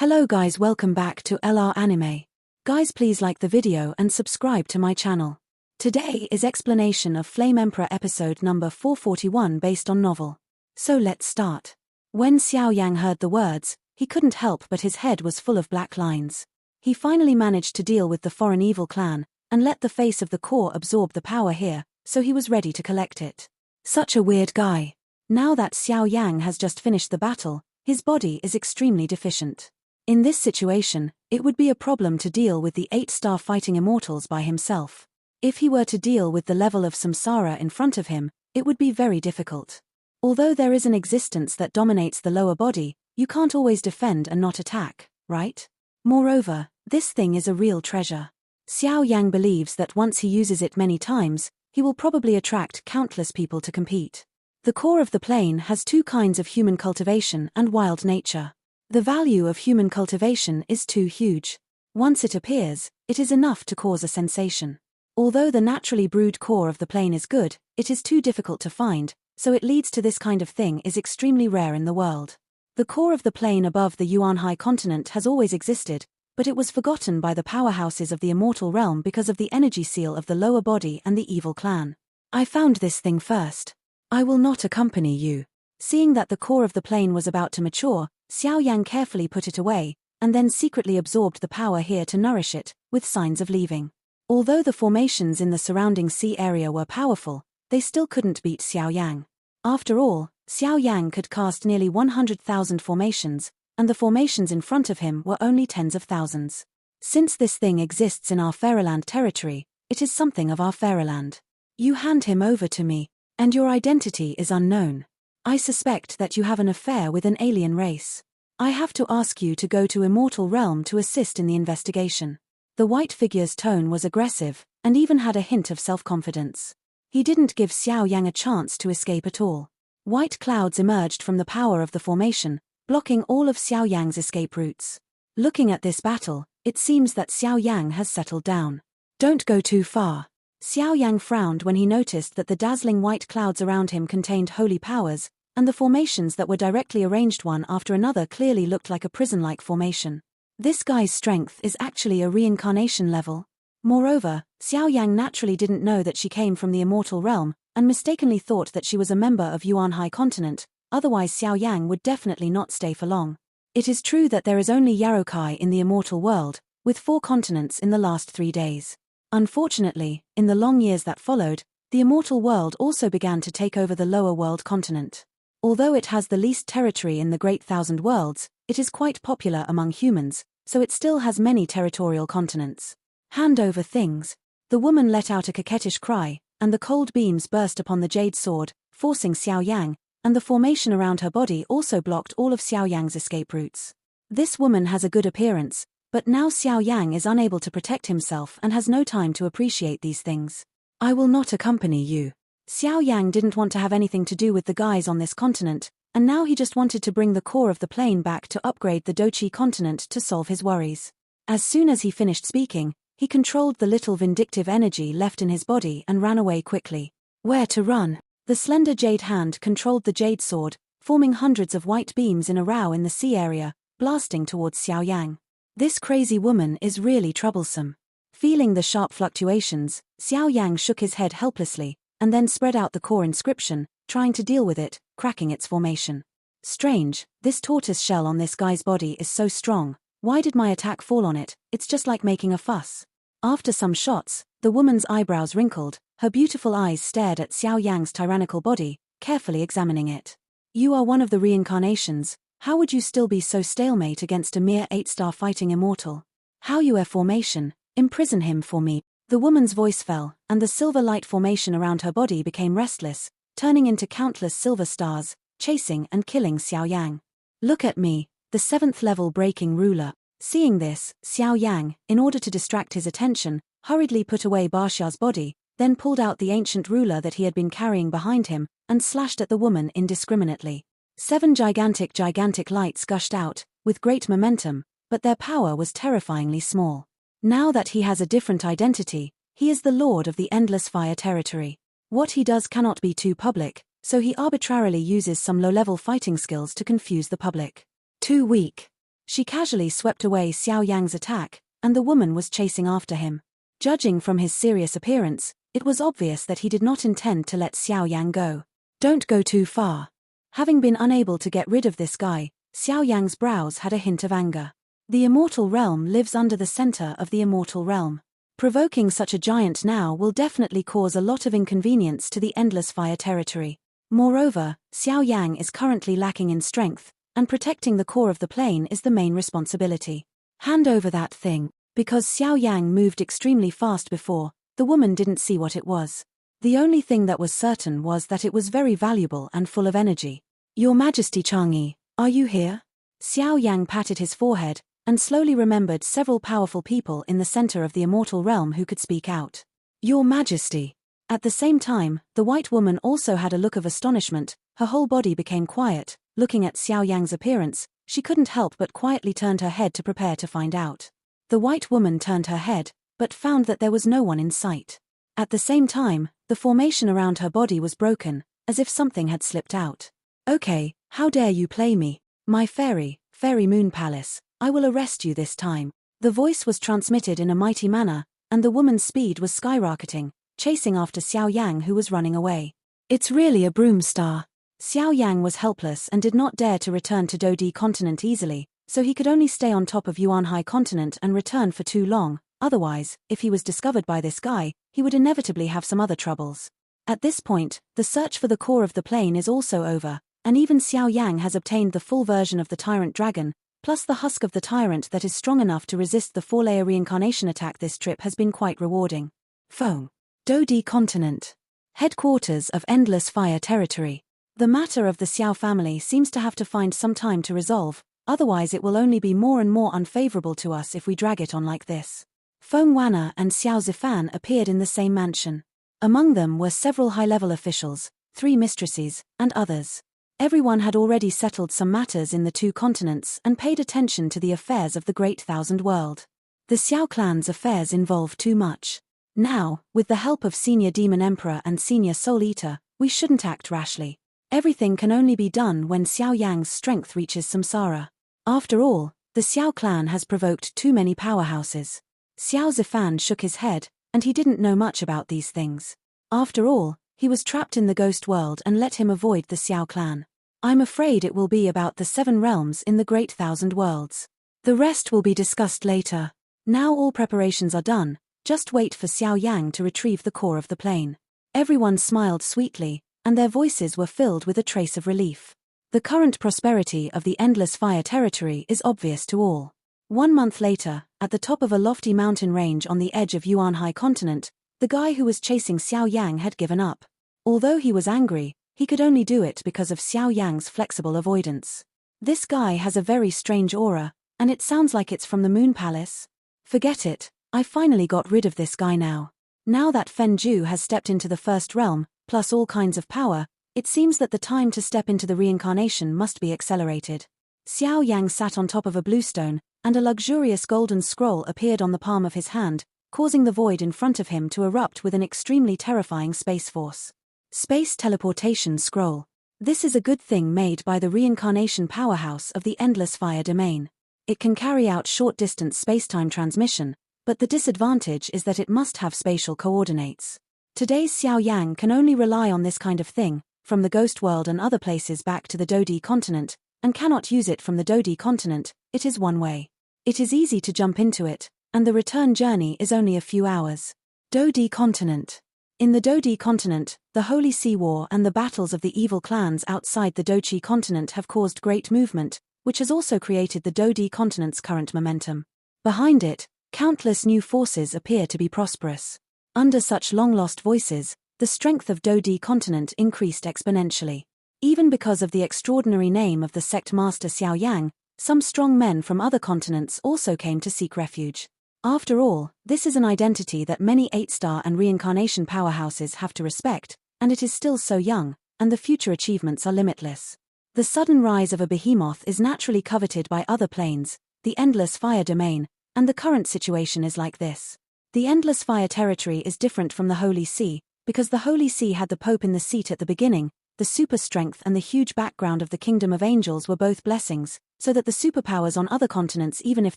Hello guys, welcome back to LR Anime. Guys, please like the video and subscribe to my channel. Today is explanation of Flame Emperor episode number 441 based on novel. So let's start. When Xiao Yan heard the words, he couldn't help but his head was full of black lines. He finally managed to deal with the foreign evil clan, and let the face of the core absorb the power here, so he was ready to collect it. Such a weird guy. Now that Xiao Yan has just finished the battle, his body is extremely deficient. In this situation, it would be a problem to deal with the 8-star fighting immortals by himself. If he were to deal with the level of samsara in front of him, it would be very difficult. Although there is an existence that dominates the lower body, you can't always defend and not attack, right? Moreover, this thing is a real treasure. Xiao Yang believes that once he uses it many times, he will probably attract countless people to compete. The core of the plane has two kinds of human cultivation and wild nature. The value of human cultivation is too huge. Once it appears, it is enough to cause a sensation. Although the naturally brewed core of the plane is good, it is too difficult to find, so it leads to this kind of thing is extremely rare in the world. The core of the plane above the Yuan continent has always existed, but it was forgotten by the powerhouses of the immortal realm because of the energy seal of the lower body and the evil clan. I found this thing first. I will not accompany you. Seeing that the core of the plane was about to mature, Xiao Yang carefully put it away, and then secretly absorbed the power here to nourish it, with signs of leaving. Although the formations in the surrounding sea area were powerful, they still couldn't beat Xiao Yang. After all, Xiao Yang could cast nearly 100,000 formations, and the formations in front of him were only tens of thousands. Since this thing exists in our Fairyland territory, it is something of our Fairyland. You hand him over to me, and your identity is unknown. I suspect that you have an affair with an alien race. I have to ask you to go to Immortal Realm to assist in the investigation. The white figure's tone was aggressive, and even had a hint of self-confidence. He didn't give Xiao Yang a chance to escape at all. White clouds emerged from the power of the formation, blocking all of Xiao Yang's escape routes. Looking at this battle, it seems that Xiao Yang has settled down. Don't go too far. Xiao Yang frowned when he noticed that the dazzling white clouds around him contained holy powers, and the formations that were directly arranged one after another clearly looked like a prison-like formation. This guy's strength is actually a reincarnation level. Moreover, Xiao Yang naturally didn't know that she came from the immortal realm, and mistakenly thought that she was a member of Yuan continent, otherwise Xiao Yang would definitely not stay for long. It is true that there is only Yarokai in the immortal world, with 4 continents in the last 3 days. Unfortunately, in the long years that followed, the immortal world also began to take over the lower world continent. Although it has the least territory in the Great Thousand Worlds, it is quite popular among humans, so it still has many territorial continents. Hand over things. The woman let out a coquettish cry, and the cold beams burst upon the jade sword, forcing Xiao Yang, and the formation around her body also blocked all of Xiao Yang's escape routes. This woman has a good appearance, but now Xiao Yang is unable to protect himself and has no time to appreciate these things. I will not accompany you. Xiao Yang didn't want to have anything to do with the guys on this continent, and now he just wanted to bring the core of the plane back to upgrade the Dochi continent to solve his worries. As soon as he finished speaking, he controlled the little vindictive energy left in his body and ran away quickly. Where to run? The slender jade hand controlled the jade sword, forming hundreds of white beams in a row in the sea area, blasting towards Xiao Yang. This crazy woman is really troublesome. Feeling the sharp fluctuations, Xiao Yang shook his head helplessly, and then spread out the core inscription, trying to deal with it, cracking its formation. Strange, this tortoise shell on this guy's body is so strong. Why did my attack fall on it? It's just like making a fuss. After some shots, the woman's eyebrows wrinkled, her beautiful eyes stared at Xiao Yang's tyrannical body, carefully examining it. You are one of the reincarnations. How would you still be so stalemate against a mere 8-star fighting immortal? How you are formation? Imprison him for me. The woman's voice fell, and the silver light formation around her body became restless, turning into countless silver stars, chasing and killing Xiao Yang. Look at me, the 7th level breaking ruler. Seeing this, Xiao Yang, in order to distract his attention, hurriedly put away Bashia's body, then pulled out the ancient ruler that he had been carrying behind him, and slashed at the woman indiscriminately. 7 gigantic lights gushed out, with great momentum, but their power was terrifyingly small. Now that he has a different identity, he is the lord of the endless fire territory. What he does cannot be too public, so he arbitrarily uses some low-level fighting skills to confuse the public. Too weak. She casually swept away Xiao Yang's attack, and the woman was chasing after him. Judging from his serious appearance, it was obvious that he did not intend to let Xiao Yang go. Don't go too far. Having been unable to get rid of this guy, Xiao Yang's brows had a hint of anger. The immortal realm lives under the center of the immortal realm. Provoking such a giant now will definitely cause a lot of inconvenience to the endless fire territory. Moreover, Xiao Yang is currently lacking in strength, and protecting the core of the plane is the main responsibility. Hand over that thing. Because Xiao Yang moved extremely fast before, the woman didn't see what it was. The only thing that was certain was that it was very valuable and full of energy. Your Majesty Chang'e, are you here? Xiao Yang patted his forehead, and slowly remembered several powerful people in the center of the immortal realm who could speak out. Your Majesty. At the same time, the white woman also had a look of astonishment. Her whole body became quiet. Looking at Xiao Yang's appearance, she couldn't help but quietly turned her head to prepare to find out. The white woman turned her head, but found that there was no one in sight. At the same time, the formation around her body was broken, as if something had slipped out. Okay, how dare you play me? My fairy moon palace, I will arrest you this time. The voice was transmitted in a mighty manner, and the woman's speed was skyrocketing, chasing after Xiao Yang who was running away. It's really a broom star. Xiao Yang was helpless and did not dare to return to Dodi continent easily, so he could only stay on top of Yuanhai continent and return for too long. Otherwise, if he was discovered by this guy, he would inevitably have some other troubles. At this point, the search for the core of the plane is also over, and even Xiao Yang has obtained the full version of the Tyrant Dragon, plus the husk of the Tyrant that is strong enough to resist the 4-layer reincarnation attack. This trip has been quite rewarding. Feng. Dodi continent. Headquarters of Endless Fire Territory. The matter of the Xiao family seems to have to find some time to resolve, otherwise it will only be more and more unfavorable to us if we drag it on like this. Feng Wanna and Xiao Zifan appeared in the same mansion. Among them were several high-level officials, 3 mistresses, and others. Everyone had already settled some matters in the 2 continents and paid attention to the affairs of the Great Thousand World. The Xiao clan's affairs involve too much. Now, with the help of Senior Demon Emperor and Senior Soul Eater, we shouldn't act rashly. Everything can only be done when Xiao Yang's strength reaches samsara. After all, the Xiao clan has provoked too many powerhouses. Xiao Zifan shook his head, and he didn't know much about these things. After all, he was trapped in the ghost world and let him avoid the Xiao clan. I'm afraid it will be about the 7 realms in the Great Thousand Worlds. The rest will be discussed later. Now all preparations are done, just wait for Xiao Yang to retrieve the core of the plane. Everyone smiled sweetly, and their voices were filled with a trace of relief. The current prosperity of the Endless Fire Territory is obvious to all. 1 month later, at the top of a lofty mountain range on the edge of Yuanhai continent, the guy who was chasing Xiao Yang had given up. Although he was angry, he could only do it because of Xiao Yang's flexible avoidance. This guy has a very strange aura, and it sounds like it's from the Moon Palace. Forget it, I finally got rid of this guy now. Now that Fen Zhu has stepped into the first realm, plus all kinds of power, it seems that the time to step into the reincarnation must be accelerated. Xiao Yang sat on top of a bluestone, and a luxurious golden scroll appeared on the palm of his hand, causing the void in front of him to erupt with an extremely terrifying space force. Space Teleportation Scroll. This is a good thing made by the reincarnation powerhouse of the Endless Fire domain. It can carry out short-distance spacetime transmission, but the disadvantage is that it must have spatial coordinates. Today's Xiao Yang can only rely on this kind of thing, from the Ghost World and other places back to the Dodi continent, and cannot use it from the Dodi continent. It is one way. It is easy to jump into it, and the return journey is only a few hours. Dodi continent. In the Dodi continent, the Holy Sea War and the battles of the evil clans outside the Dochi continent have caused great movement, which has also created the Dodi continent's current momentum. Behind it, countless new forces appear to be prosperous. Under such long-lost voices, the strength of Dodi continent increased exponentially. Even because of the extraordinary name of the sect master Xiao Yang, some strong men from other continents also came to seek refuge. After all, this is an identity that many 8-star and reincarnation powerhouses have to respect, and it is still so young, and the future achievements are limitless. The sudden rise of a behemoth is naturally coveted by other planes, the Endless Fire domain, and the current situation is like this. The Endless Fire territory is different from the Holy See, because the Holy See had the Pope in the seat at the beginning. The super strength and the huge background of the Kingdom of Angels were both blessings, so that the superpowers on other continents, even if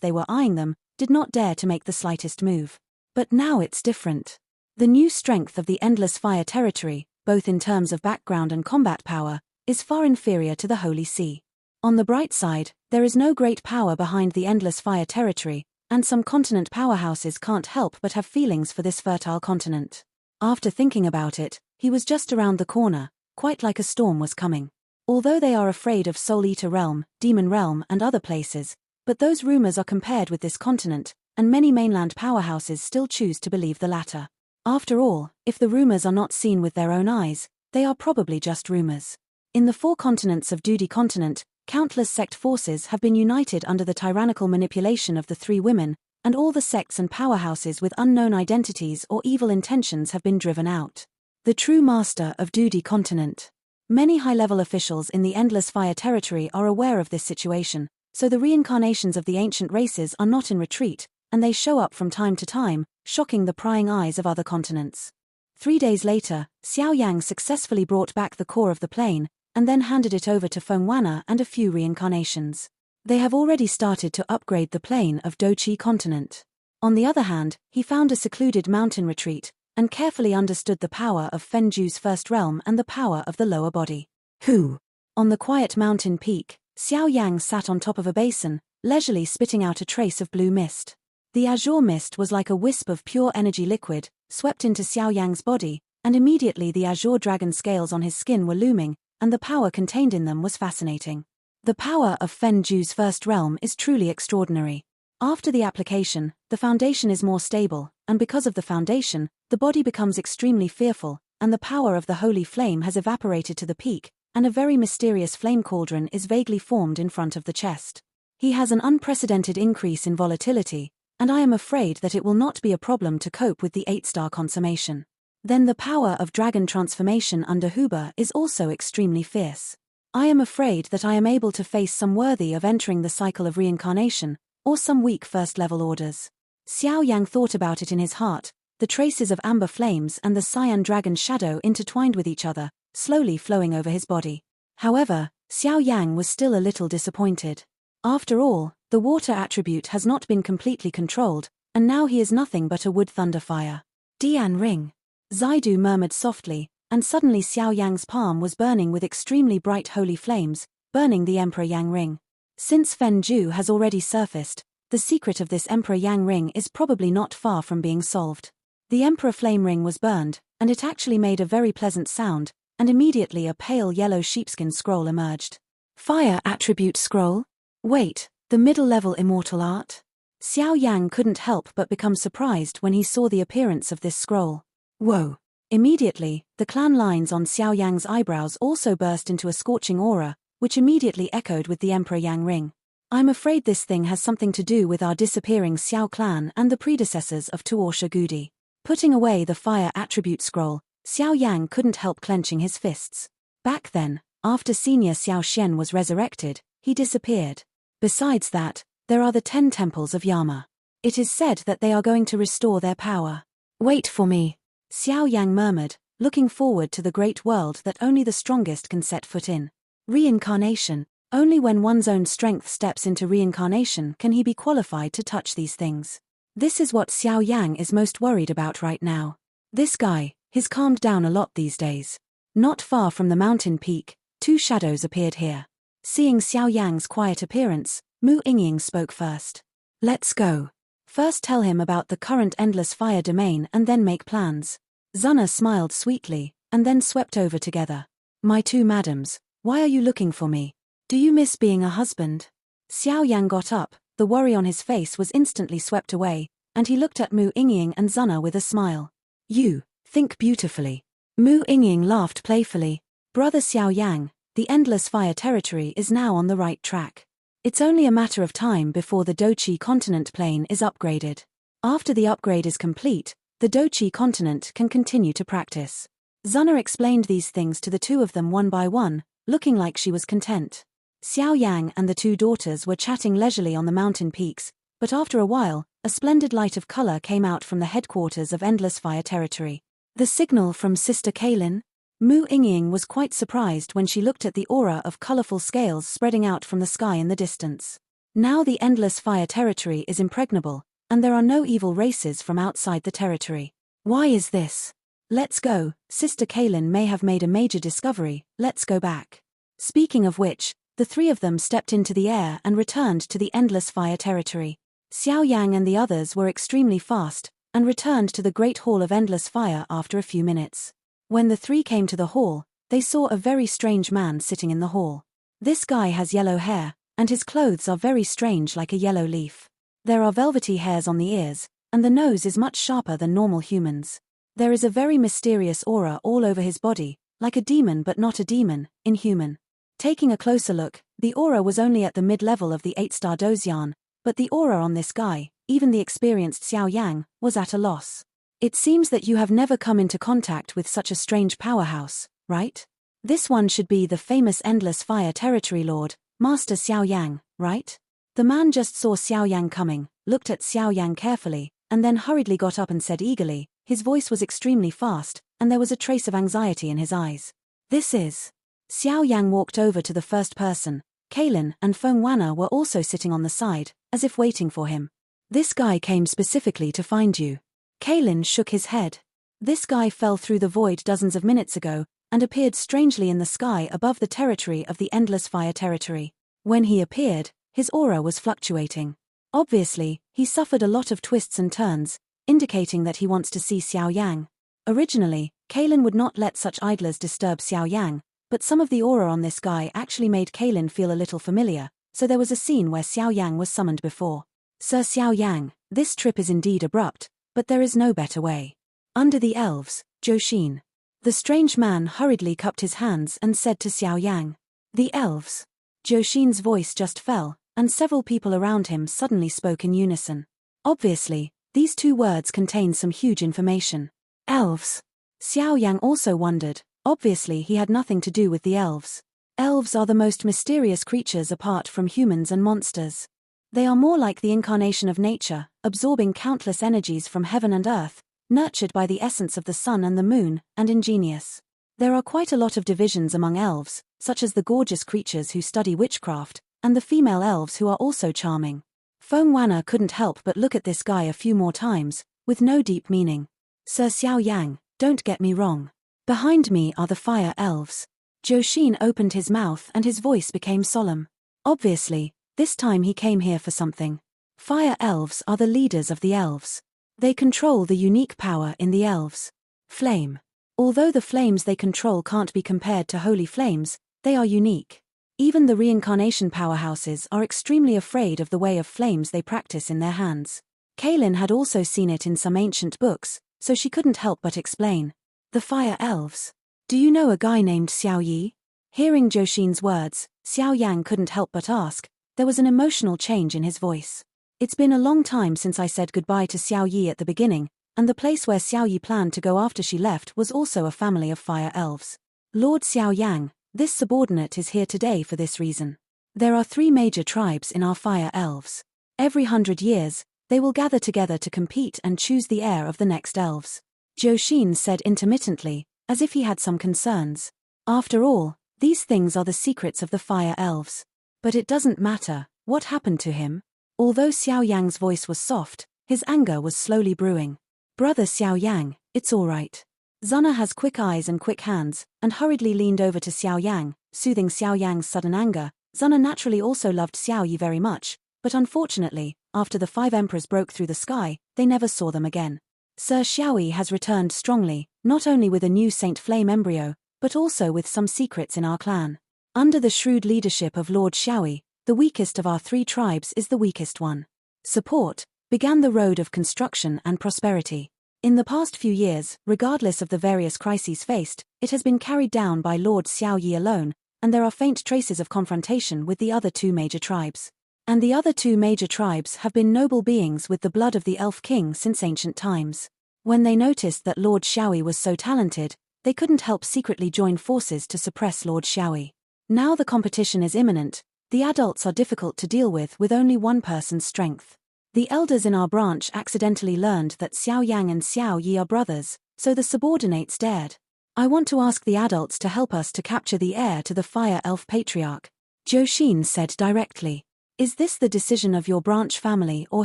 they were eyeing them, did not dare to make the slightest move. But now it's different. The new strength of the Endless Fire territory, both in terms of background and combat power, is far inferior to the Holy See. On the bright side, there is no great power behind the Endless Fire territory, and some continent powerhouses can't help but have feelings for this fertile continent. After thinking about it, he was just around the corner, quite like a storm was coming. Although they are afraid of Soul Eater Realm, Demon Realm and other places, but those rumors are compared with this continent, and many mainland powerhouses still choose to believe the latter. After all, if the rumors are not seen with their own eyes, they are probably just rumors. In the 4 continents of Duty Continent, countless sect forces have been united under the tyrannical manipulation of the 3 women, and all the sects and powerhouses with unknown identities or evil intentions have been driven out. The true master of Duty Continent. Many high-level officials in the Endless Fire territory are aware of this situation, so the reincarnations of the ancient races are not in retreat, and they show up from time to time, shocking the prying eyes of other continents. 3 days later, Xiao Yan successfully brought back the core of the plane, and then handed it over to Feng Wana and a few reincarnations. They have already started to upgrade the plane of Dochi Continent. On the other hand, he found a secluded mountain retreat, and carefully understood the power of Fenju's first realm and the power of the lower body. Who? On the quiet mountain peak, Xiao Yang sat on top of a basin, leisurely spitting out a trace of blue mist. The azure mist was like a wisp of pure energy liquid, swept into Xiao Yang's body, and immediately the azure dragon scales on his skin were looming, and the power contained in them was fascinating. The power of Fenju's first realm is truly extraordinary. After the application, the foundation is more stable, and because of the foundation, the body becomes extremely fearful, and the power of the holy flame has evaporated to the peak, and a very mysterious flame cauldron is vaguely formed in front of the chest. He has an unprecedented increase in volatility, and I am afraid that it will not be a problem to cope with the 8-star consummation. Then the power of dragon transformation under Huber is also extremely fierce. I am afraid that I am able to face some worthy of entering the cycle of reincarnation, or some weak first-level orders. Xiao Yang thought about it in his heart, the traces of amber flames and the cyan dragon shadow intertwined with each other, slowly flowing over his body. However, Xiao Yang was still a little disappointed. After all, the water attribute has not been completely controlled, and now he is nothing but a wood thunder fire. Dian Ring. Zaidu murmured softly, and suddenly Xiao Yang's palm was burning with extremely bright holy flames, burning the Emperor Yang ring. Since Fenju has already surfaced, the secret of this Emperor Yang ring is probably not far from being solved. The Emperor Flame ring was burned, and it actually made a very pleasant sound, and immediately a pale yellow sheepskin scroll emerged. Fire attribute scroll? Wait, the middle-level immortal art? Xiao Yang couldn't help but become surprised when he saw the appearance of this scroll. Whoa! Immediately, the clan lines on Xiao Yang's eyebrows also burst into a scorching aura, which immediately echoed with the Emperor Yang ring. I'm afraid this thing has something to do with our disappearing Xiao clan and the predecessors of Tuorsha Gudi. Putting away the fire attribute scroll, Xiao Yang couldn't help clenching his fists. Back then, after Senior Xiao Xian was resurrected, he disappeared. Besides that, there are the 10 temples of Yama. It is said that they are going to restore their power. Wait for me, Xiao Yang murmured, looking forward to the great world that only the strongest can set foot in. Reincarnation. Only when one's own strength steps into reincarnation can he be qualified to touch these things. This is what Xiao Yang is most worried about right now. This guy, he's calmed down a lot these days. Not far from the mountain peak, 2 shadows appeared here. Seeing Xiao Yang's quiet appearance, Mu Yingying spoke first. Let's go. First tell him about the current endless fire domain and then make plans. Zuna smiled sweetly, and then swept over together. My 2 madams, why are you looking for me? Do you miss being a husband? Xiao Yang got up, the worry on his face was instantly swept away, and he looked at Mu Yingying and Zuna with a smile. You think beautifully. Mu Yingying laughed playfully. Brother Xiao Yang, the endless fire territory is now on the right track. It's only a matter of time before the Dochi continent plane is upgraded. After the upgrade is complete, the Dochi continent can continue to practice. Zuna explained these things to the 2 of them one by one, looking like she was content. Xiao Yang and the 2 daughters were chatting leisurely on the mountain peaks, but after a while, a splendid light of color came out from the headquarters of Endless Fire Territory. The signal from Sister Kaylin? Mu Yingying was quite surprised when she looked at the aura of colorful scales spreading out from the sky in the distance. Now the endless fire territory is impregnable, and there are no evil races from outside the territory. Why is this? Let's go, Sister Kaylin may have made a major discovery, let's go back. Speaking of which, the three of them stepped into the air and returned to the endless fire territory. Xiao Yang and the others were extremely fast, and returned to the Great Hall of Endless Fire after a few minutes. When the three came to the hall, they saw a very strange man sitting in the hall. This guy has yellow hair, and his clothes are very strange like a yellow leaf. There are velvety hairs on the ears, and the nose is much sharper than normal humans. There is a very mysterious aura all over his body, like a demon but not a demon, inhuman. Taking a closer look, the aura was only at the mid-level of the 8-star Dozian, but the aura on this guy, even the experienced Xiao Yang, was at a loss. It seems that you have never come into contact with such a strange powerhouse, right? This one should be the famous Endless Fire Territory Lord, Master Xiao Yang, right? The man just saw Xiao Yang coming, looked at Xiao Yang carefully, and then hurriedly got up and said eagerly, his voice was extremely fast, and there was a trace of anxiety in his eyes. This is... Xiao Yang walked over to the first person. Kaylin and Feng Wanna were also sitting on the side, as if waiting for him. This guy came specifically to find you. Kaylin shook his head. This guy fell through the void dozens of minutes ago, and appeared strangely in the sky above the territory of the Endless Fire Territory. When he appeared, his aura was fluctuating. Obviously, he suffered a lot of twists and turns, indicating that he wants to see Xiao Yang. Originally, Kaylin would not let such idlers disturb Xiao Yang, but some of the aura on this guy actually made Kaylin feel a little familiar, so there was a scene where Xiao Yang was summoned before. Sir Xiao Yang, this trip is indeed abrupt, but there is no better way. Under the elves, Joshin. The strange man hurriedly cupped his hands and said to Xiao Yang. The elves. Joshin's voice just fell, and several people around him suddenly spoke in unison. Obviously, these two words contain some huge information. Elves. Xiao Yang also wondered. Obviously he had nothing to do with the elves. Elves are the most mysterious creatures apart from humans and monsters. They are more like the incarnation of nature, absorbing countless energies from heaven and earth, nurtured by the essence of the sun and the moon, and ingenious. There are quite a lot of divisions among elves, such as the gorgeous creatures who study witchcraft, and the female elves who are also charming. Feng Wanna couldn't help but look at this guy a few more times, with no deep meaning. Sir Xiao Yang, don't get me wrong. Behind me are the fire elves. Joshin opened his mouth and his voice became solemn. Obviously, this time he came here for something. Fire elves are the leaders of the elves. They control the unique power in the elves. Flame. Although the flames they control can't be compared to holy flames, they are unique. Even the reincarnation powerhouses are extremely afraid of the way of flames they practice in their hands. Kaylin had also seen it in some ancient books, so she couldn't help but explain. The fire elves. Do you know a guy named Xiao Yi? Hearing Joshin's words, Xiao Yang couldn't help but ask. There was an emotional change in his voice. It's been a long time since I said goodbye to Xiao Yi at the beginning, and the place where Xiao Yi planned to go after she left was also a family of fire elves. Lord Xiao Yang, this subordinate is here today for this reason. There are 3 major tribes in our fire elves. Every 100 years, they will gather together to compete and choose the heir of the next elves. Joshin said intermittently, as if he had some concerns. After all, these things are the secrets of the fire elves. But it doesn't matter, what happened to him? Although Xiao Yang's voice was soft, his anger was slowly brewing. Brother Xiao Yang, it's all right. Zuna has quick eyes and quick hands, and hurriedly leaned over to Xiao Yang, soothing Xiao Yang's sudden anger. Zuna naturally also loved Xiao Yi very much, but unfortunately, after the 5 emperors broke through the sky, they never saw them again. Sir Xiao Yi has returned strongly, not only with a new Saint Flame embryo, but also with some secrets in our clan. Under the shrewd leadership of Lord Xiao Yi, the weakest of our 3 tribes is the weakest one. Support began the road of construction and prosperity. In the past few years, regardless of the various crises faced, it has been carried down by Lord Xiao Yi alone, and there are faint traces of confrontation with the other 2 major tribes. And the other 2 major tribes have been noble beings with the blood of the Elf King since ancient times. When they noticed that Lord Xiao Yi was so talented, they couldn't help secretly join forces to suppress Lord Xiao Yi. Now the competition is imminent. The adults are difficult to deal with only one person's strength. The elders in our branch accidentally learned that Xiao Yang and Xiao Yi are brothers, so the subordinates dared. I want to ask the adults to help us to capture the heir to the Fire Elf Patriarch, Zhou Xin said directly. Is this the decision of your branch family or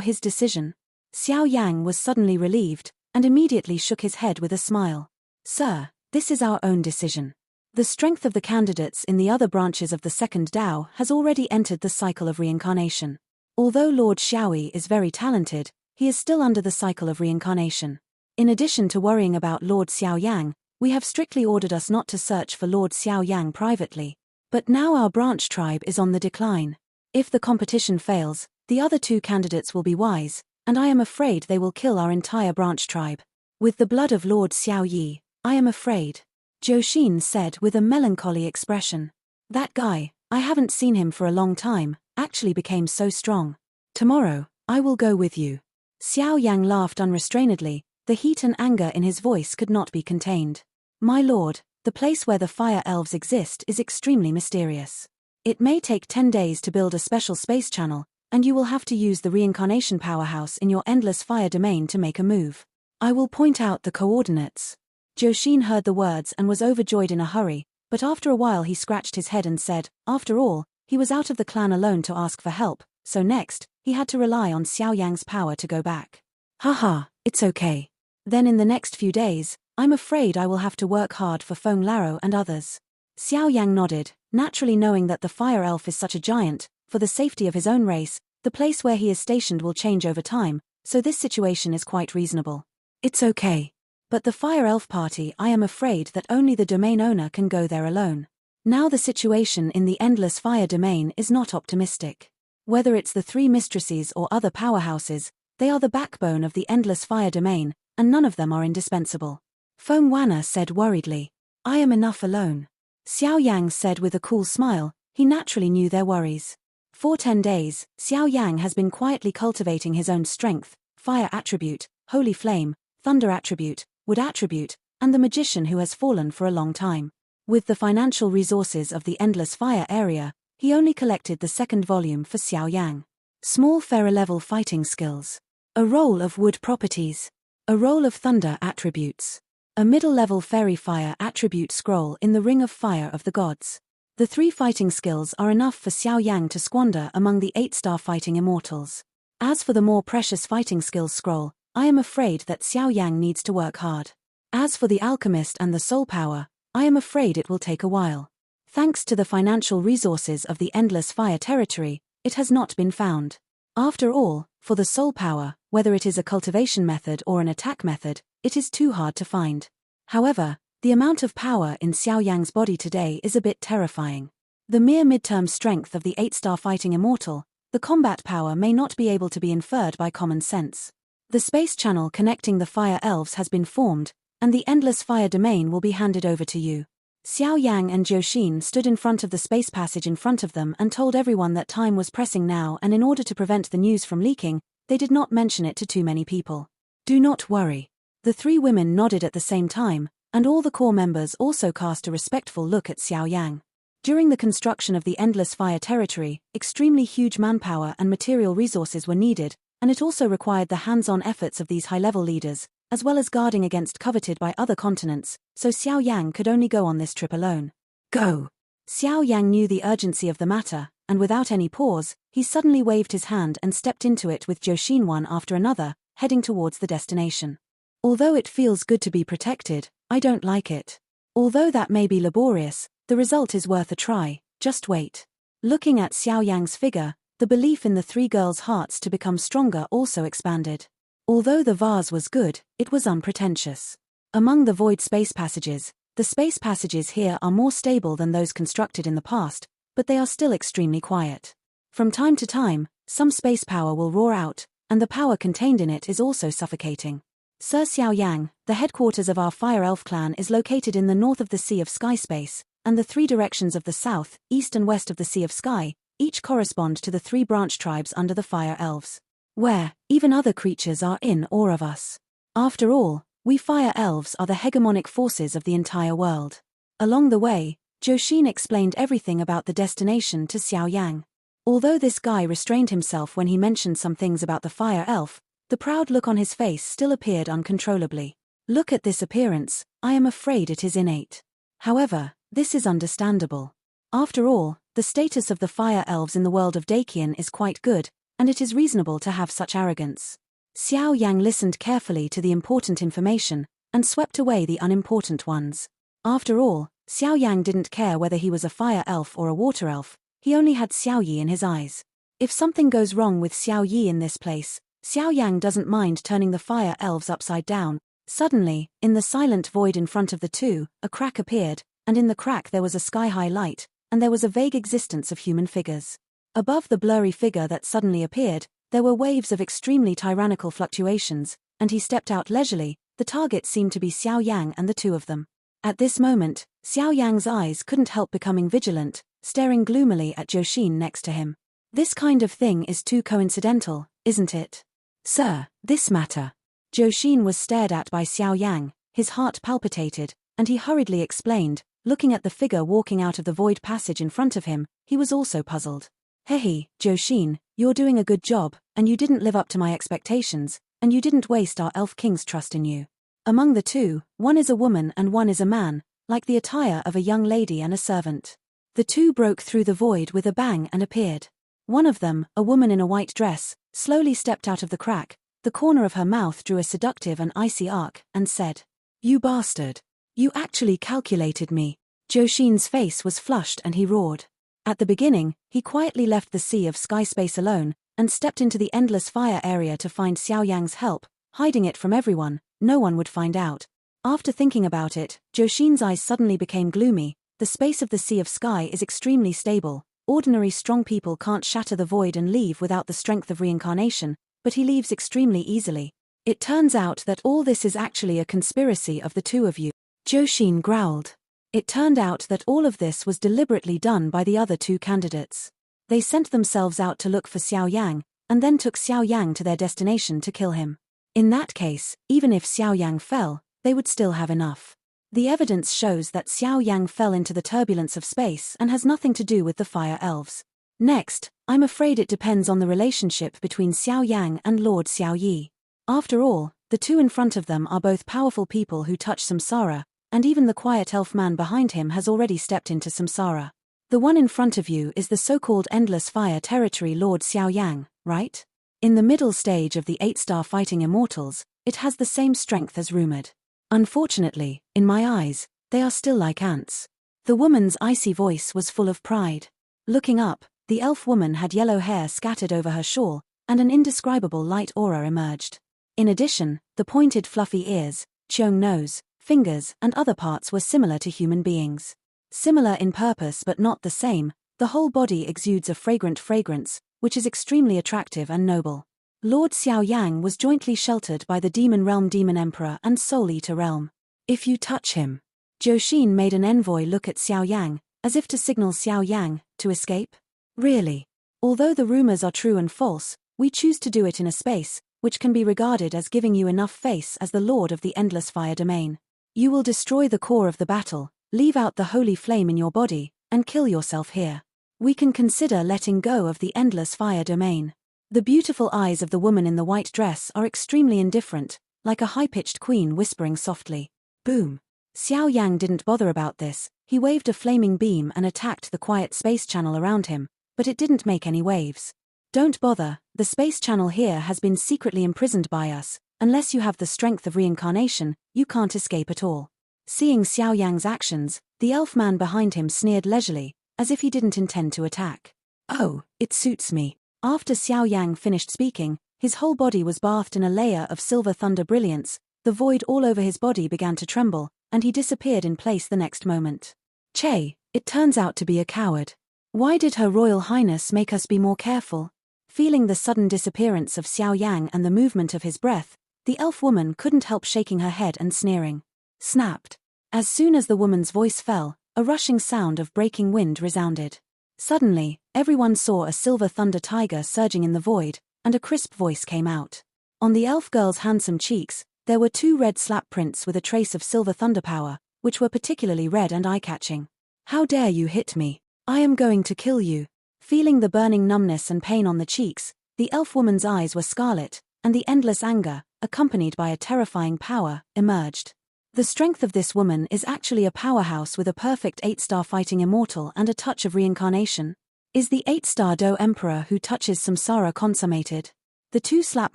his decision? Xiao Yang was suddenly relieved, and immediately shook his head with a smile. Sir, this is our own decision. The strength of the candidates in the other branches of the second Dao has already entered the cycle of reincarnation. Although Lord Xiaoyi is very talented, he is still under the cycle of reincarnation. In addition to worrying about Lord Xiao Yang, we have strictly ordered us not to search for Lord Xiao Yang privately. But now our branch tribe is on the decline. If the competition fails, the other two candidates will be wise, and I am afraid they will kill our entire branch tribe. With the blood of Lord Xiao Yi, I am afraid, Zhou Xin said with a melancholy expression. That guy, I haven't seen him for a long time, actually became so strong. Tomorrow, I will go with you. Xiao Yang laughed unrestrainedly, the heat and anger in his voice could not be contained. My lord, the place where the fire elves exist is extremely mysterious. It may take 10 days to build a special space channel, and you will have to use the reincarnation powerhouse in your endless fire domain to make a move. I will point out the coordinates. Zhou Xin heard the words and was overjoyed in a hurry, but after a while he scratched his head and said, after all, he was out of the clan alone to ask for help, so next, he had to rely on Xiao Yang's power to go back. Haha, it's okay. Then in the next few days, I'm afraid I will have to work hard for Feng Laro and others. Xiao Yang nodded, naturally knowing that the fire elf is such a giant. For the safety of his own race, the place where he is stationed will change over time, so this situation is quite reasonable. It's okay. But the Fire Elf Party, I am afraid that only the domain owner can go there alone. Now the situation in the Endless Fire domain is not optimistic. Whether it's the three mistresses or other powerhouses, they are the backbone of the Endless Fire domain, and none of them are indispensable. Feng Wana said worriedly. I am enough alone. Xiao Yang said with a cool smile, he naturally knew their worries. For 10 days, Xiao Yang has been quietly cultivating his own strength, fire attribute, holy flame, thunder attribute, wood attribute, and the magician who has fallen for a long time. With the financial resources of the Endless Fire area, he only collected the second volume for Xiao Yang. Small Fairy-level fighting skills. A roll of wood properties. A roll of thunder attributes. A middle-level fairy fire attribute scroll in the Ring of Fire of the Gods. The 3 fighting skills are enough for Xiao Yang to squander among the 8-star fighting immortals. As for the more precious fighting skills scroll, I am afraid that Xiao Yang needs to work hard. As for the alchemist and the soul power, I am afraid it will take a while. Thanks to the financial resources of the Endless Fire territory, it has not been found. After all, for the soul power, whether it is a cultivation method or an attack method, it is too hard to find. However, the amount of power in Xiao Yang's body today is a bit terrifying. The mere midterm strength of the 8-star fighting immortal, the combat power may not be able to be inferred by common sense. The space channel connecting the fire elves has been formed, and the endless fire domain will be handed over to you. Xiao Yang and Zhou Xin stood in front of the space passage in front of them and told everyone that time was pressing now, and in order to prevent the news from leaking, they did not mention it to too many people. Do not worry. The 3 women nodded at the same time, and all the core members also cast a respectful look at Xiao Yang. During the construction of the Endless Fire territory, extremely huge manpower and material resources were needed, and it also required the hands-on efforts of these high-level leaders, as well as guarding against coveted by other continents, so Xiao Yang could only go on this trip alone. Go! Xiao Yang knew the urgency of the matter, and without any pause, he suddenly waved his hand and stepped into it with Zhou Xin one after another, heading towards the destination. Although it feels good to be protected, I don't like it. Although that may be laborious, the result is worth a try, just wait. Looking at Xiao Yang's figure, the belief in the 3 girls' hearts to become stronger also expanded. Although the vase was good, it was unpretentious. Among the void space passages, the space passages here are more stable than those constructed in the past, but they are still extremely quiet. From time to time, some space power will roar out, and the power contained in it is also suffocating. Sir Xiao Yang, the headquarters of our Fire Elf clan is located in the north of the Sea of Sky space, and the 3 directions of the south, east and west of the Sea of Sky, each correspond to the 3 branch tribes under the Fire Elves. Where, even other creatures are in awe of us. After all, we Fire Elves are the hegemonic forces of the entire world. Along the way, Zhou Xin explained everything about the destination to Xiao Yang. Although this guy restrained himself when he mentioned some things about the Fire Elf, the proud look on his face still appeared uncontrollably. Look at this appearance, I am afraid it is innate. However, this is understandable. After all, the status of the fire elves in the world of Dakian is quite good, and it is reasonable to have such arrogance. Xiao Yang listened carefully to the important information, and swept away the unimportant ones. After all, Xiao Yang didn't care whether he was a fire elf or a water elf, he only had Xiao Yi in his eyes. If something goes wrong with Xiao Yi in this place, Xiao Yang doesn't mind turning the fire elves upside down. Suddenly, in the silent void in front of the two, a crack appeared, and in the crack there was a sky-high light, and there was a vague existence of human figures. Above the blurry figure that suddenly appeared, there were waves of extremely tyrannical fluctuations, and he stepped out leisurely. The target seemed to be Xiao Yang and the two of them. At this moment, Xiao Yang's eyes couldn't help becoming vigilant, staring gloomily at Joshin next to him. This kind of thing is too coincidental, isn't it? Sir, this matter. Joshin was stared at by Xiao Yang, his heart palpitated, and he hurriedly explained, looking at the figure walking out of the void passage in front of him. He was also puzzled. Hehe, Joshin, you're doing a good job, and you didn't live up to my expectations, and you didn't waste our elf king's trust in you. Among the two, one is a woman and one is a man, like the attire of a young lady and a servant. The two broke through the void with a bang and appeared. One of them, a woman in a white dress, slowly stepped out of the crack. The corner of her mouth drew a seductive and icy arc, and said, "You bastard. You actually calculated me." Joshin's face was flushed and he roared. At the beginning, he quietly left the sea of sky space alone, and stepped into the endless fire area to find Xiao Yang's help, hiding it from everyone. No one would find out. After thinking about it, Joshin's eyes suddenly became gloomy. The space of the sea of sky is extremely stable. Ordinary strong people can't shatter the void and leave without the strength of reincarnation, but he leaves extremely easily. It turns out that all this is actually a conspiracy of the two of you. Joshin growled. It turned out that all of this was deliberately done by the other two candidates. They sent themselves out to look for Xiao Yang, and then took Xiao Yang to their destination to kill him. In that case, even if Xiao Yang fell, they would still have enough. The evidence shows that Xiao Yang fell into the turbulence of space and has nothing to do with the fire elves. Next, I'm afraid it depends on the relationship between Xiao Yang and Lord Xiao Yi. After all, the two in front of them are both powerful people who touch samsara, and even the quiet elf man behind him has already stepped into samsara. The one in front of you is the so-called endless fire territory Lord Xiao Yang, right? In the middle stage of the 8-star fighting immortals, it has the same strength as rumored. Unfortunately, in my eyes, they are still like ants. The woman's icy voice was full of pride. Looking up, the elf woman had yellow hair scattered over her shawl, and an indescribable light aura emerged. In addition, the pointed fluffy ears, cheong nose, fingers and other parts were similar to human beings. Similar in purpose but not the same, the whole body exudes a fragrant fragrance, which is extremely attractive and noble. Lord Xiao Yang was jointly sheltered by the Demon Realm Demon Emperor and Soul Eater Realm. If you touch him. Joshin made an envoy look at Xiao Yang, as if to signal Xiao Yang to escape. Really? Although the rumors are true and false, we choose to do it in a space, which can be regarded as giving you enough face as the Lord of the Endless Fire Domain. You will destroy the core of the battle, leave out the holy flame in your body, and kill yourself here. We can consider letting go of the Endless Fire Domain. The beautiful eyes of the woman in the white dress are extremely indifferent, like a high-pitched queen whispering softly. Boom. Xiao Yang didn't bother about this. He waved a flaming beam and attacked the quiet space channel around him, but it didn't make any waves. Don't bother, the space channel here has been secretly imprisoned by us. Unless you have the strength of reincarnation, you can't escape at all. Seeing Xiao Yang's actions, the elf man behind him sneered leisurely, as if he didn't intend to attack. Oh, it suits me. After Xiao Yang finished speaking, his whole body was bathed in a layer of silver thunder brilliance. The void all over his body began to tremble, and he disappeared in place the next moment. Che, it turns out to be a coward. Why did Her Royal Highness make us be more careful? Feeling the sudden disappearance of Xiao Yang and the movement of his breath, the elf woman couldn't help shaking her head and sneering. Snapped. As soon as the woman's voice fell, a rushing sound of breaking wind resounded. Suddenly, everyone saw a silver thunder tiger surging in the void, and a crisp voice came out. On the elf girl's handsome cheeks, there were 2 red slap prints with a trace of silver thunder power, which were particularly red and eye-catching. How dare you hit me? I am going to kill you. Feeling the burning numbness and pain on the cheeks, the elf woman's eyes were scarlet, and the endless anger, accompanied by a terrifying power, emerged. The strength of this woman is actually a powerhouse with a perfect 8-star fighting immortal and a touch of reincarnation. Is the 8-star Do Emperor who touches samsara consummated? The 2 slap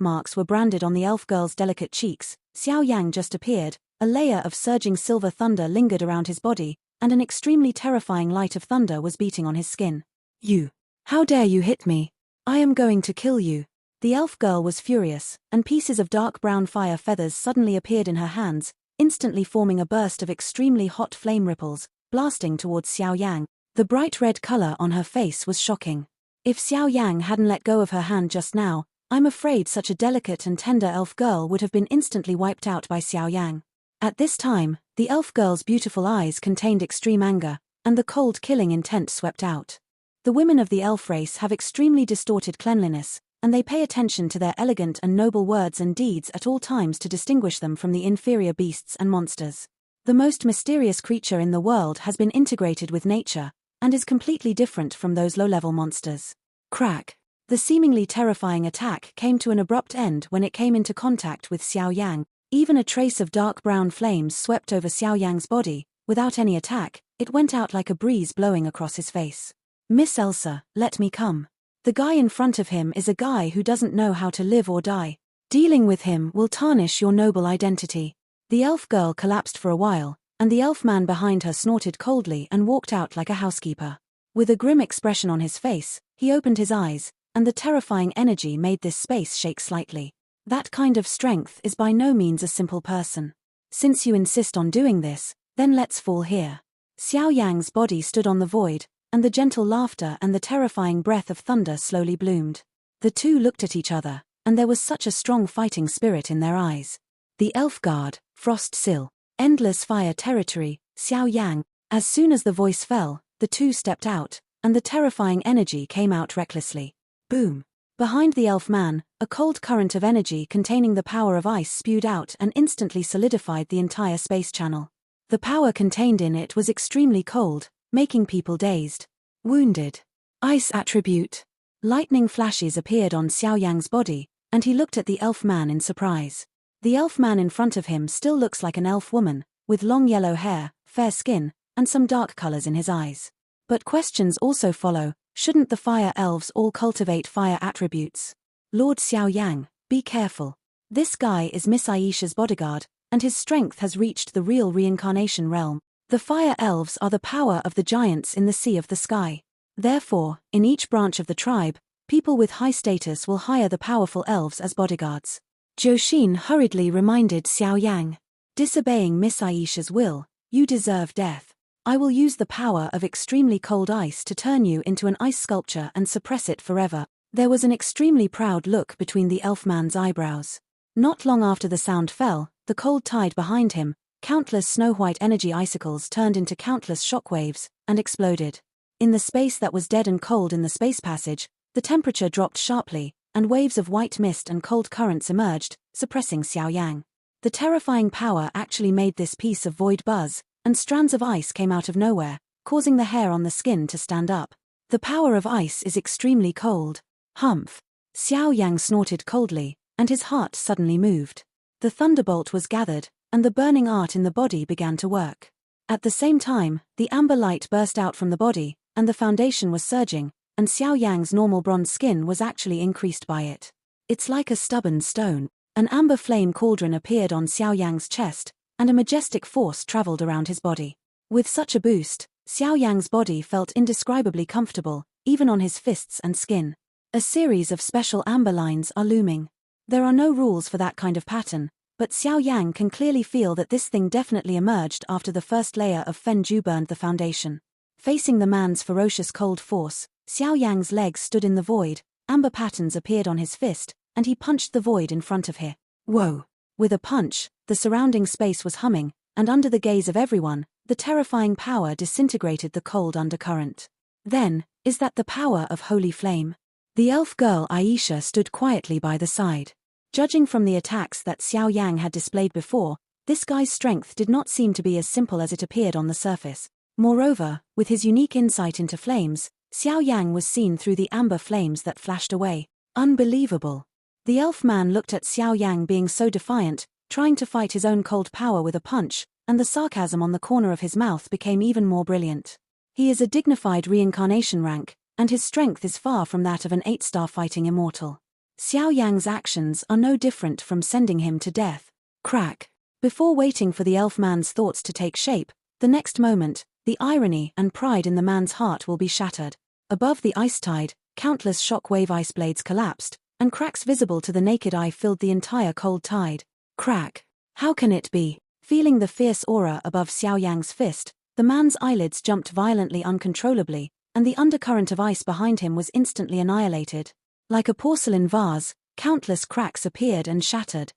marks were branded on the elf girl's delicate cheeks. Xiao Yang just appeared, a layer of surging silver thunder lingered around his body, and an extremely terrifying light of thunder was beating on his skin. You! How dare you hit me? I am going to kill you. The elf girl was furious, and pieces of dark brown fire feathers suddenly appeared in her hands, instantly forming a burst of extremely hot flame ripples, blasting towards Xiao Yang. The bright red color on her face was shocking. If Xiao Yang hadn't let go of her hand just now, I'm afraid such a delicate and tender elf girl would have been instantly wiped out by Xiao Yang. At this time, the elf girl's beautiful eyes contained extreme anger, and the cold killing intent swept out. The women of the elf race have extremely distorted cleanliness, and they pay attention to their elegant and noble words and deeds at all times to distinguish them from the inferior beasts and monsters. The most mysterious creature in the world has been integrated with nature, and is completely different from those low-level monsters. Crack! The seemingly terrifying attack came to an abrupt end when it came into contact with Xiao Yang. Even a trace of dark brown flames swept over Xiao Yang's body. Without any attack, it went out like a breeze blowing across his face. Miss Elsa, let me come. The guy in front of him is a guy who doesn't know how to live or die. Dealing with him will tarnish your noble identity. The elf girl collapsed for a while, and the elf man behind her snorted coldly and walked out like a housekeeper. With a grim expression on his face, he opened his eyes, and the terrifying energy made this space shake slightly. That kind of strength is by no means a simple person. Since you insist on doing this, then let's fall here. Xiao Yang's body stood on the void, and the gentle laughter and the terrifying breath of thunder slowly bloomed. The two looked at each other, and there was such a strong fighting spirit in their eyes. The elf guard, Frost Sill, endless fire territory, Xiao Yang. As soon as the voice fell, the two stepped out, and the terrifying energy came out recklessly. Boom! Behind the elf man, a cold current of energy containing the power of ice spewed out and instantly solidified the entire space channel. The power contained in it was extremely cold, making people dazed. Wounded. Ice attribute. Lightning flashes appeared on Xiao Yang's body, and he looked at the elf man in surprise. The elf man in front of him still looks like an elf woman, with long yellow hair, fair skin, and some dark colors in his eyes. But questions also follow. Shouldn't the fire elves all cultivate fire attributes? Lord Xiao Yang, be careful. This guy is Miss Aisha's bodyguard, and his strength has reached the real reincarnation realm. The fire elves are the power of the giants in the sea of the sky. Therefore, in each branch of the tribe, people with high status will hire the powerful elves as bodyguards. Joshin hurriedly reminded Xiao Yang. Disobeying Miss Aisha's will, you deserve death. I will use the power of extremely cold ice to turn you into an ice sculpture and suppress it forever. There was an extremely proud look between the elf man's eyebrows. Not long after the sound fell, the cold tide behind him, countless snow-white energy icicles turned into countless shockwaves, and exploded. In the space that was dead and cold in the space passage, the temperature dropped sharply, and waves of white mist and cold currents emerged, suppressing Xiao Yang. The terrifying power actually made this piece of void buzz, and strands of ice came out of nowhere, causing the hair on the skin to stand up. The power of ice is extremely cold. Humph! Xiao Yang snorted coldly, and his heart suddenly moved. The thunderbolt was gathered, and the burning art in the body began to work. At the same time, the amber light burst out from the body, and the foundation was surging, and Xiao Yang's normal bronze skin was actually increased by it. It's like a stubborn stone. An amber flame cauldron appeared on Xiao Yang's chest, and a majestic force traveled around his body. With such a boost, Xiao Yang's body felt indescribably comfortable, even on his fists and skin. A series of special amber lines are looming. There are no rules for that kind of pattern, but Xiao Yang can clearly feel that this thing definitely emerged after the first layer of Fenju burned the foundation. Facing the man's ferocious cold force, Xiao Yang's legs stood in the void, amber patterns appeared on his fist, and he punched the void in front of him. Whoa! With a punch, the surrounding space was humming, and under the gaze of everyone, the terrifying power disintegrated the cold undercurrent. Then, is that the power of holy flame? The elf girl Aisha stood quietly by the side. Judging from the attacks that Xiao Yang had displayed before, this guy's strength did not seem to be as simple as it appeared on the surface. Moreover, with his unique insight into flames, Xiao Yang was seen through the amber flames that flashed away. Unbelievable! The elf man looked at Xiao Yang being so defiant, trying to fight his own cold power with a punch, and the sarcasm on the corner of his mouth became even more brilliant. He is a dignified reincarnation rank, and his strength is far from that of an 8-star fighting immortal. Xiao Yang's actions are no different from sending him to death. Crack. Before waiting for the elf man's thoughts to take shape, the next moment, the irony and pride in the man's heart will be shattered. Above the ice tide, countless shockwave ice blades collapsed, and cracks visible to the naked eye filled the entire cold tide. Crack. How can it be? Feeling the fierce aura above Xiao Yang's fist, the man's eyelids jumped violently uncontrollably, and the undercurrent of ice behind him was instantly annihilated. Like a porcelain vase, countless cracks appeared and shattered.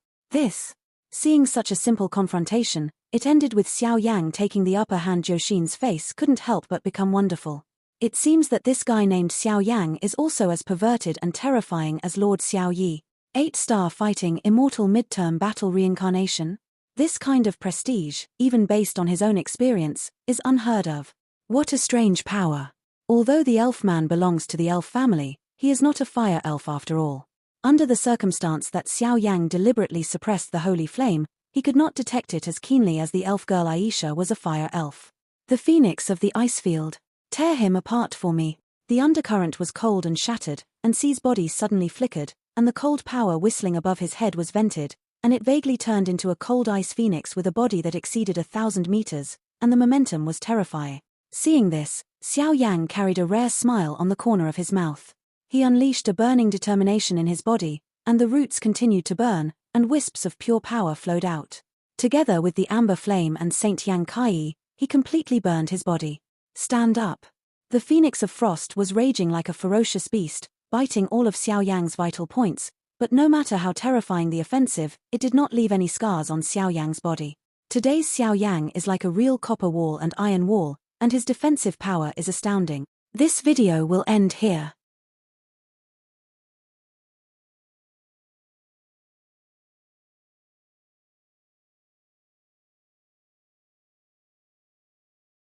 Seeing such a simple confrontation, it ended with Xiao Yang taking the upper hand. Joshin's face couldn't help but become wonderful. It seems that this guy named Xiao Yang is also as perverted and terrifying as Lord Xiao Yi. 8-star fighting immortal midterm battle reincarnation? This kind of prestige, even based on his own experience, is unheard of. What a strange power. Although the elf man belongs to the elf family, he is not a fire elf after all. Under the circumstance that Xiao Yang deliberately suppressed the holy flame, he could not detect it as keenly as the elf girl Aisha was a fire elf. The phoenix of the ice field. Tear him apart for me. The undercurrent was cold and shattered, and C's body suddenly flickered, and the cold power whistling above his head was vented, and it vaguely turned into a cold ice phoenix with a body that exceeded 1,000 meters, and the momentum was terrifying. Seeing this, Xiao Yang carried a rare smile on the corner of his mouth. He unleashed a burning determination in his body, and the roots continued to burn, and wisps of pure power flowed out. Together with the amber flame and Saint Yang Kai, he completely burned his body. Stand up. The Phoenix of Frost was raging like a ferocious beast, biting all of Xiao Yang's vital points, but no matter how terrifying the offensive, it did not leave any scars on Xiao Yang's body. Today's Xiao Yang is like a real copper wall and iron wall, and his defensive power is astounding. This video will end here.